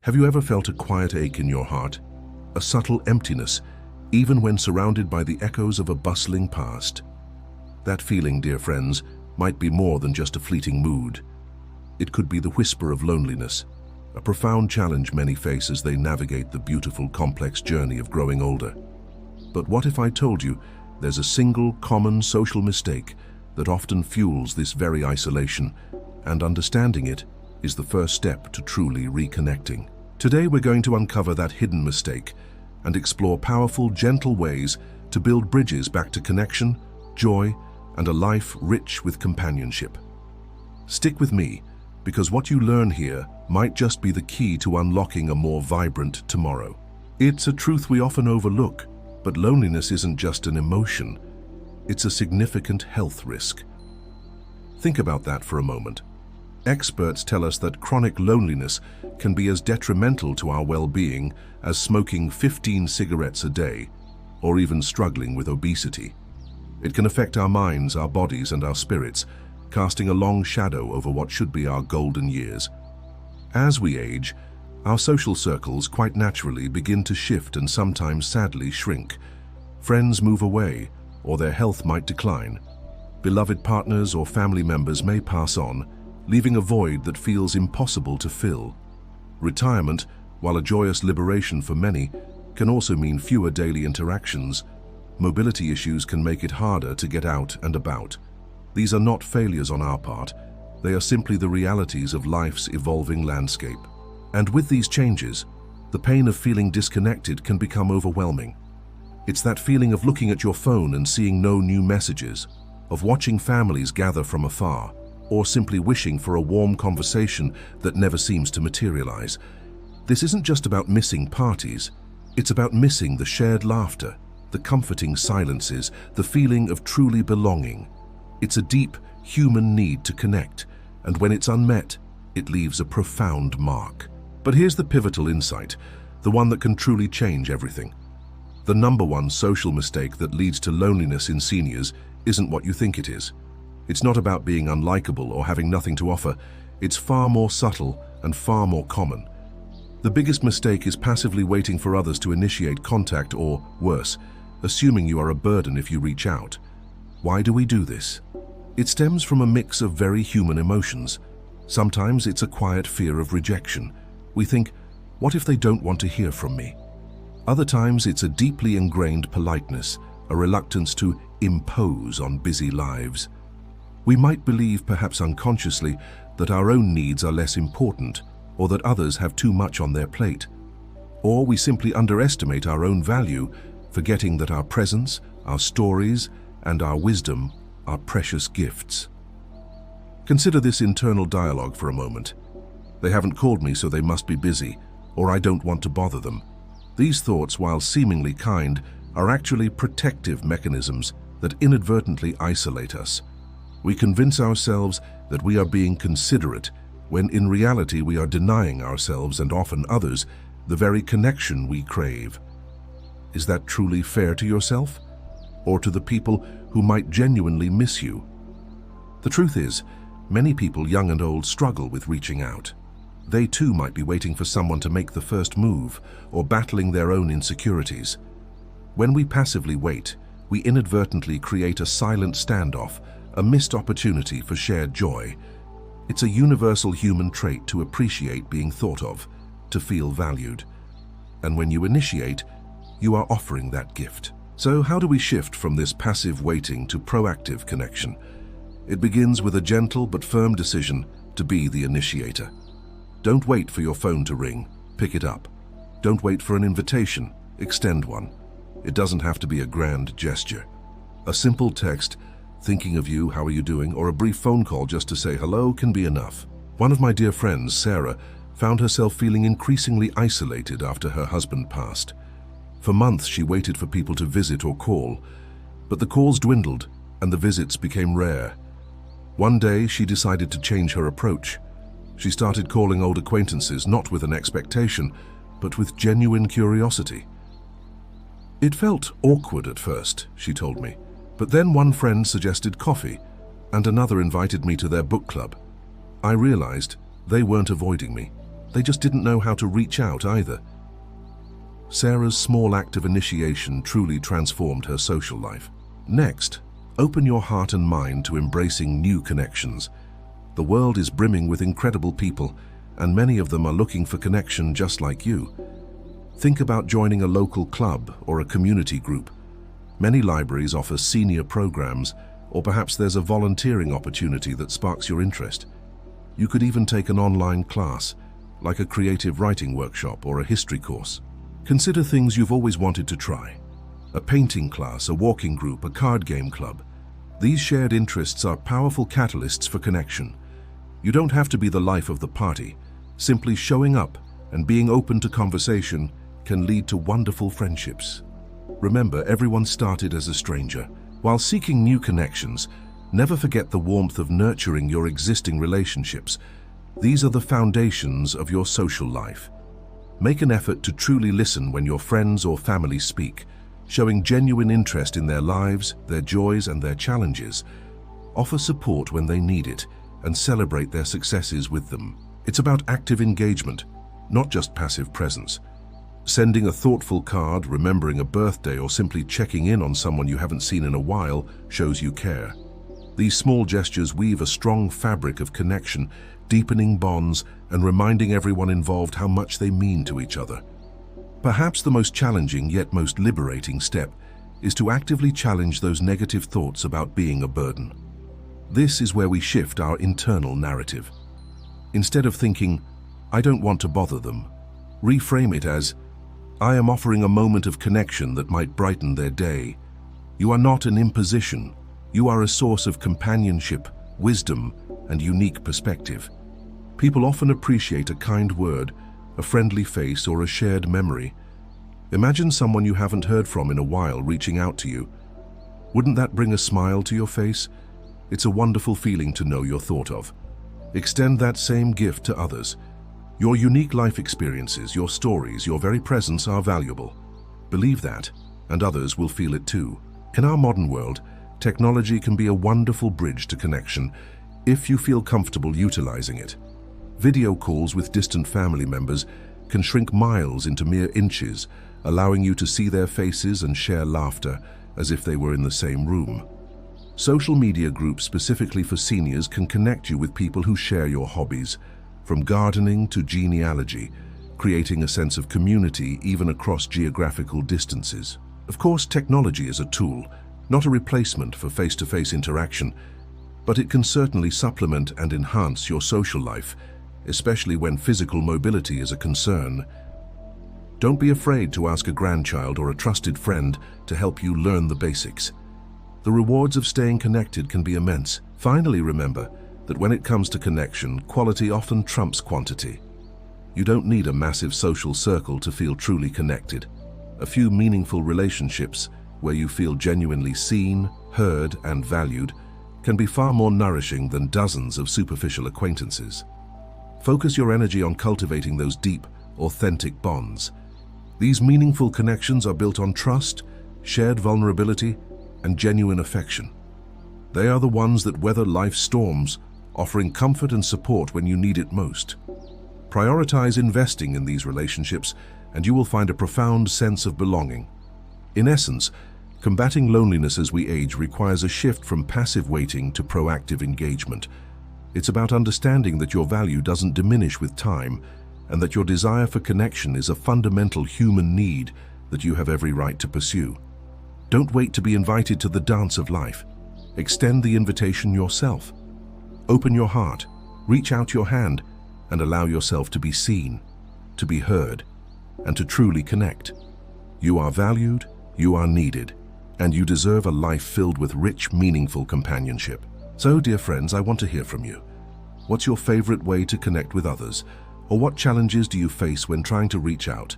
Have you ever felt a quiet ache in your heart? A subtle emptiness, even when surrounded by the echoes of a bustling past? That feeling, dear friends, might be more than just a fleeting mood. It could be the whisper of loneliness, a profound challenge many face as they navigate the beautiful, complex journey of growing older. But what if I told you there's a single, common social mistake that often fuels this very isolation, and understanding it is the first step to truly reconnecting. Today we're going to uncover that hidden mistake and explore powerful, gentle ways to build bridges back to connection, joy, and a life rich with companionship. Stick with me, because what you learn here might just be the key to unlocking a more vibrant tomorrow. It's a truth we often overlook, but loneliness isn't just an emotion, it's a significant health risk. Think about that for a moment. Experts tell us that chronic loneliness can be as detrimental to our well-being as smoking 15 cigarettes a day, or even struggling with obesity. It can affect our minds, our bodies, and our spirits, casting a long shadow over what should be our golden years. As we age, our social circles quite naturally begin to shift and sometimes sadly shrink. Friends move away, or their health might decline. Beloved partners or family members may pass on, leaving a void that feels impossible to fill. Retirement, while a joyous liberation for many, can also mean fewer daily interactions. Mobility issues can make it harder to get out and about. These are not failures on our part, they are simply the realities of life's evolving landscape. And with these changes, the pain of feeling disconnected can become overwhelming. It's that feeling of looking at your phone and seeing no new messages, of watching families gather from afar, or simply wishing for a warm conversation that never seems to materialize. This isn't just about missing parties, it's about missing the shared laughter, the comforting silences, the feeling of truly belonging. It's a deep, human need to connect, and when it's unmet, it leaves a profound mark. But here's the pivotal insight, the one that can truly change everything. The number one social mistake that leads to loneliness in seniors isn't what you think it is. It's not about being unlikable or having nothing to offer. It's far more subtle and far more common. The biggest mistake is passively waiting for others to initiate contact or, worse, assuming you are a burden if you reach out. Why do we do this? It stems from a mix of very human emotions. Sometimes it's a quiet fear of rejection. We think, what if they don't want to hear from me? Other times it's a deeply ingrained politeness, a reluctance to impose on busy lives. We might believe, perhaps unconsciously, that our own needs are less important, or that others have too much on their plate. Or we simply underestimate our own value, forgetting that our presence, our stories, and our wisdom are precious gifts. Consider this internal dialogue for a moment. They haven't called me, so they must be busy, or I don't want to bother them. These thoughts, while seemingly kind, are actually protective mechanisms that inadvertently isolate us. We convince ourselves that we are being considerate, when in reality we are denying ourselves and often others the very connection we crave. Is that truly fair to yourself, or to the people who might genuinely miss you? The truth is, many people, young and old, struggle with reaching out. They too might be waiting for someone to make the first move or battling their own insecurities. When we passively wait, we inadvertently create a silent standoff, a missed opportunity for shared joy. It's a universal human trait to appreciate being thought of, to feel valued. And when you initiate, you are offering that gift. So how do we shift from this passive waiting to proactive connection? It begins with a gentle but firm decision to be the initiator. Don't wait for your phone to ring, pick it up. Don't wait for an invitation, extend one. It doesn't have to be a grand gesture. A simple text, thinking of you, how are you doing, or a brief phone call just to say hello can be enough. One of my dear friends, Sarah, found herself feeling increasingly isolated after her husband passed. For months she waited for people to visit or call, but the calls dwindled and the visits became rare. One day she decided to change her approach. She started calling old acquaintances, not with an expectation, but with genuine curiosity. It felt awkward at first, she told me. But then one friend suggested coffee, and another invited me to their book club. I realized they weren't avoiding me. They just didn't know how to reach out either. Sarah's small act of initiation truly transformed her social life. Next, open your heart and mind to embracing new connections. The world is brimming with incredible people, and many of them are looking for connection just like you. Think about joining a local club or a community group. Many libraries offer senior programs, or perhaps there's a volunteering opportunity that sparks your interest. You could even take an online class, like a creative writing workshop or a history course. Consider things you've always wanted to try. A painting class, a walking group, a card game club. These shared interests are powerful catalysts for connection. You don't have to be the life of the party. Simply showing up and being open to conversation can lead to wonderful friendships. Remember, everyone started as a stranger. While seeking new connections, never forget the warmth of nurturing your existing relationships. These are the foundations of your social life. Make an effort to truly listen when your friends or family speak, showing genuine interest in their lives, their joys, and their challenges. Offer support when they need it, and celebrate their successes with them. It's about active engagement, not just passive presence. Sending a thoughtful card, remembering a birthday, or simply checking in on someone you haven't seen in a while shows you care. These small gestures weave a strong fabric of connection, deepening bonds and reminding everyone involved how much they mean to each other. Perhaps the most challenging yet most liberating step is to actively challenge those negative thoughts about being a burden. This is where we shift our internal narrative. Instead of thinking, "I don't want to bother them," reframe it as, "I am offering a moment of connection that might brighten their day." You are not an imposition. You are a source of companionship, wisdom, and unique perspective. People often appreciate a kind word, a friendly face, or a shared memory. Imagine someone you haven't heard from in a while reaching out to you. Wouldn't that bring a smile to your face? It's a wonderful feeling to know you're thought of. Extend that same gift to others. Your unique life experiences, your stories, your very presence are valuable. Believe that, and others will feel it too. In our modern world, technology can be a wonderful bridge to connection if you feel comfortable utilizing it. Video calls with distant family members can shrink miles into mere inches, allowing you to see their faces and share laughter as if they were in the same room. Social media groups specifically for seniors can connect you with people who share your hobbies, from gardening to genealogy, creating a sense of community even across geographical distances. Of course, technology is a tool, not a replacement for face-to-face interaction, but it can certainly supplement and enhance your social life, especially when physical mobility is a concern. Don't be afraid to ask a grandchild or a trusted friend to help you learn the basics. The rewards of staying connected can be immense. Finally, remember that when it comes to connection, quality often trumps quantity. You don't need a massive social circle to feel truly connected. A few meaningful relationships where you feel genuinely seen, heard, and valued can be far more nourishing than dozens of superficial acquaintances. Focus your energy on cultivating those deep, authentic bonds. These meaningful connections are built on trust, shared vulnerability, and genuine affection. They are the ones that weather life's storms, offering comfort and support when you need it most. Prioritize investing in these relationships, and you will find a profound sense of belonging. In essence, combating loneliness as we age requires a shift from passive waiting to proactive engagement. It's about understanding that your value doesn't diminish with time, and that your desire for connection is a fundamental human need that you have every right to pursue. Don't wait to be invited to the dance of life. Extend the invitation yourself. Open your heart, reach out your hand, and allow yourself to be seen, to be heard, and to truly connect. You are valued, you are needed, and you deserve a life filled with rich, meaningful companionship. So, dear friends, I want to hear from you. What's your favorite way to connect with others? Or what challenges do you face when trying to reach out?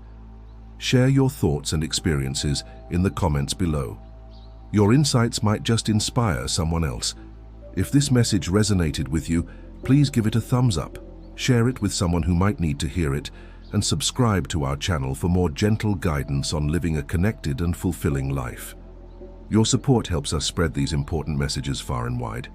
Share your thoughts and experiences in the comments below. Your insights might just inspire someone else. If this message resonated with you, please give it a thumbs up, share it with someone who might need to hear it, and subscribe to our channel for more gentle guidance on living a connected and fulfilling life. Your support helps us spread these important messages far and wide.